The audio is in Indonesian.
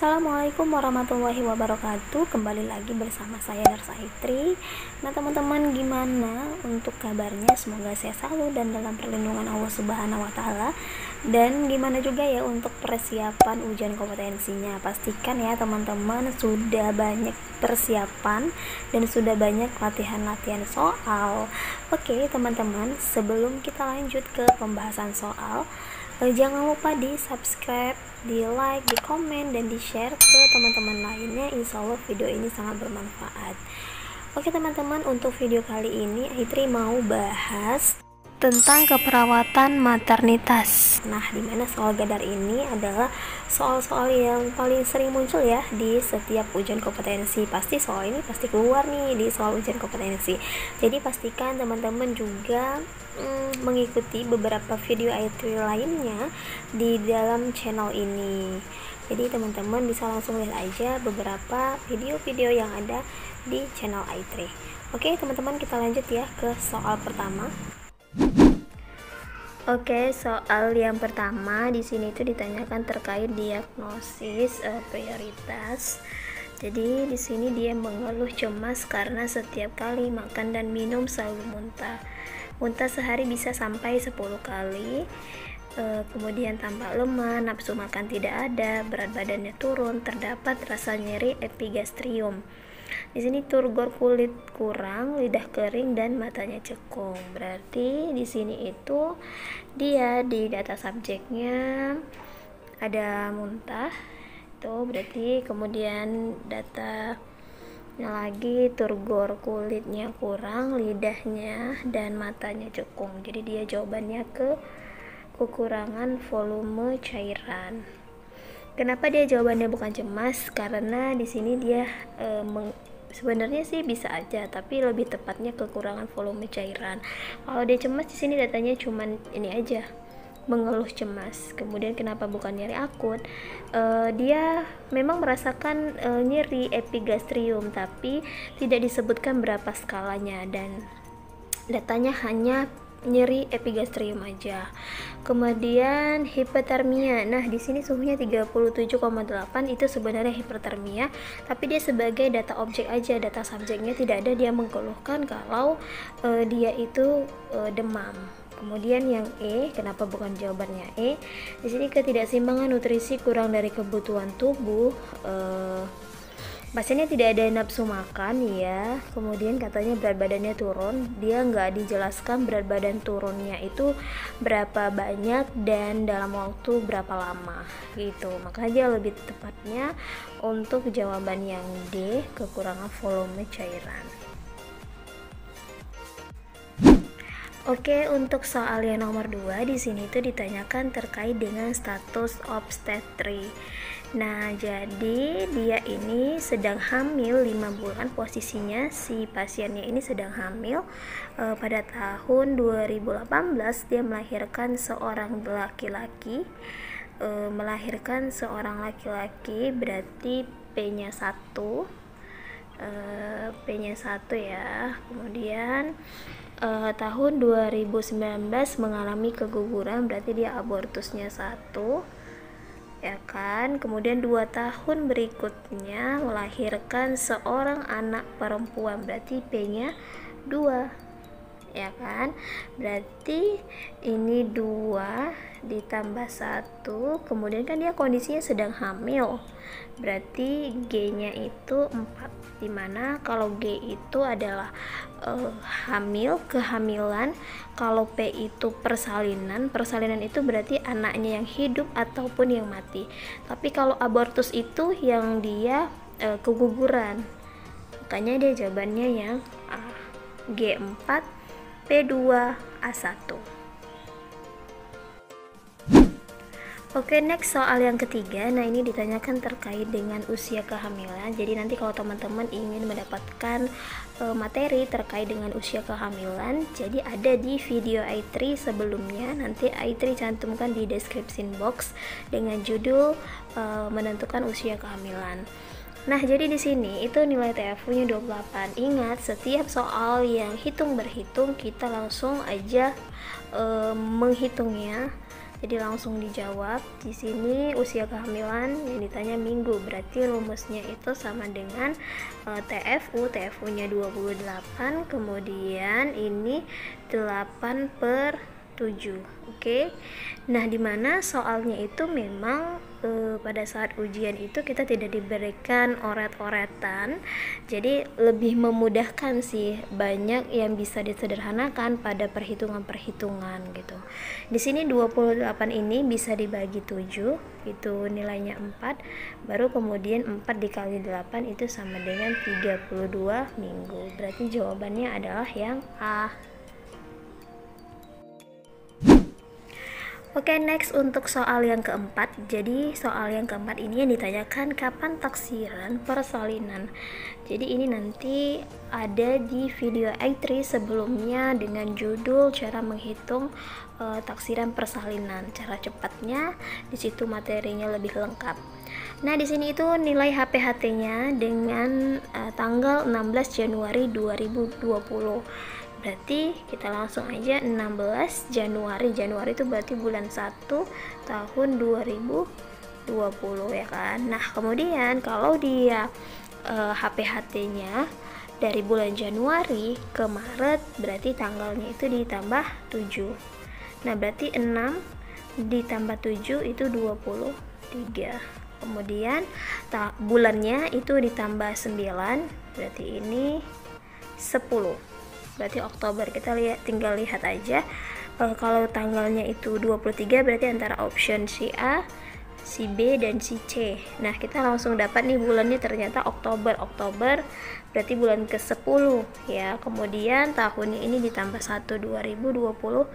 Assalamualaikum warahmatullahi wabarakatuh. Kembali lagi bersama saya Darsa Aitri. Nah teman-teman, gimana untuk kabarnya? Semoga sehat selalu dan dalam perlindungan Allah Subhanahu wa Ta'ala. Dan gimana juga ya untuk persiapan ujian kompetensinya? Pastikan ya teman-teman sudah banyak persiapan dan sudah banyak latihan-latihan soal. Oke teman-teman, sebelum kita lanjut ke pembahasan soal, jangan lupa di subscribe, di like, di komen, dan di share ke teman-teman lainnya. Insya Allah video ini sangat bermanfaat. Oke teman-teman, untuk video kali ini Aitri mau bahas tentang keperawatan maternitas. Nah, dimana soal gadar ini adalah soal-soal yang paling sering muncul ya di setiap ujian kompetensi. Pasti soal ini pasti keluar nih di soal ujian kompetensi. Jadi pastikan teman-teman juga mengikuti beberapa video Aitri lainnya di dalam channel ini. Jadi teman-teman bisa langsung lihat aja beberapa video-video yang ada di channel Aitri. Oke teman-teman, kita lanjut ya ke soal pertama. Oke, soal yang pertama di sini itu ditanyakan terkait diagnosis prioritas. Jadi di sini dia mengeluh cemas karena setiap kali makan dan minum selalu muntah. Muntah sehari bisa sampai 10 kali. Kemudian tampak lemah, nafsu makan tidak ada, berat badannya turun, terdapat rasa nyeri epigastrium. Di sini turgor kulit kurang, lidah kering dan matanya cekung. Berarti di sini itu dia di data subjeknya ada muntah. Itu berarti kemudian datanya lagi turgor kulitnya kurang, lidahnya dan matanya cekung. Jadi dia jawabannya ke kekurangan volume cairan. Kenapa dia jawabannya bukan cemas? Karena di sini dia sebenarnya sih bisa aja, tapi lebih tepatnya kekurangan volume cairan. Kalau dia cemas di sini datanya cuman ini aja, mengeluh cemas. Kemudian kenapa bukan nyeri akut? Dia memang merasakan nyeri epigastrium, tapi tidak disebutkan berapa skalanya dan datanya hanya nyeri epigastrium aja. Kemudian hipotermia. Nah, di sini suhunya 37,8 itu sebenarnya hipertermia, tapi dia sebagai data objek aja, data subjeknya tidak ada dia mengeluhkan kalau dia itu demam. Kemudian yang E, kenapa bukan jawabannya E? Di sini ketidakseimbangan nutrisi, kurang dari kebutuhan tubuh. Pasiennya tidak ada nafsu makan ya, kemudian katanya berat badannya turun. Dia nggak dijelaskan berat badan turunnya itu berapa banyak dan dalam waktu berapa lama gitu. Makanya dia lebih tepatnya untuk jawaban yang D, kekurangan volume cairan. Oke, untuk soal yang nomor 2 di sini itu ditanyakan terkait dengan status obstetri. Nah, jadi dia ini sedang hamil 5 bulan, posisinya si pasiennya ini sedang hamil. Pada tahun 2018 dia melahirkan seorang laki-laki. Berarti P-nya 1. P-nya 1 ya. Kemudian tahun 2019 mengalami keguguran, berarti dia abortusnya 1 ya kan. Kemudian 2 tahun berikutnya melahirkan seorang anak perempuan, berarti P-nya 2 ya kan. Berarti ini 2 ditambah 1, kemudian kan dia kondisinya sedang hamil, berarti G-nya itu 4, dimana kalau G itu adalah kehamilan, kalau P itu persalinan itu berarti anaknya yang hidup ataupun yang mati. Tapi kalau abortus itu yang dia keguguran, makanya dia jawabannya yang A, G4 P2 A1. Oke, next soal yang ketiga. Nah, ini ditanyakan terkait dengan usia kehamilan. Jadi nanti kalau teman-teman ingin mendapatkan materi terkait dengan usia kehamilan, jadi ada di video Aitri sebelumnya. Nanti Aitri cantumkan di description box dengan judul menentukan usia kehamilan. Nah, jadi di sini itu nilai TFU-nya 28. Ingat, setiap soal yang hitung berhitung kita langsung aja menghitungnya Jadi langsung dijawab. Di sini usia kehamilan yang ditanya minggu, berarti rumusnya itu sama dengan TFU-nya 28, kemudian ini 8/7. Oke. Nah, dimana soalnya itu memang pada saat ujian itu kita tidak diberikan oret-oretan, jadi lebih memudahkan sih, banyak yang bisa disederhanakan pada perhitungan-perhitungan gitu. Di sini 28 ini bisa dibagi 7, itu nilainya 4, baru kemudian 4 dikali 8 itu sama dengan 32 minggu. Berarti jawabannya adalah yang A. Oke, next untuk soal yang keempat. Jadi soal yang keempat ini yang ditanyakan kapan taksiran persalinan. Jadi ini nanti ada di video A3 sebelumnya dengan judul cara menghitung taksiran persalinan. Cara cepatnya, di situ materinya lebih lengkap. Nah, di sini itu nilai HPHT-nya dengan tanggal 16 Januari 2020. Berarti kita langsung aja 16 Januari. Januari itu berarti bulan 1 tahun 2020 ya kan. Nah, kemudian kalau dia HPHT-nya dari bulan Januari ke Maret, berarti tanggalnya itu ditambah 7. Nah, berarti 6 ditambah 7 itu 23. Kemudian bulannya itu ditambah 9, berarti ini 10. Berarti Oktober. Kita tinggal lihat aja. Kalau tanggalnya itu 23, berarti antara option si A, si B, dan si C. Nah, kita langsung dapat nih bulannya ternyata Oktober. Oktober berarti bulan ke-10 ya. Kemudian tahunnya ini ditambah 1, 2021.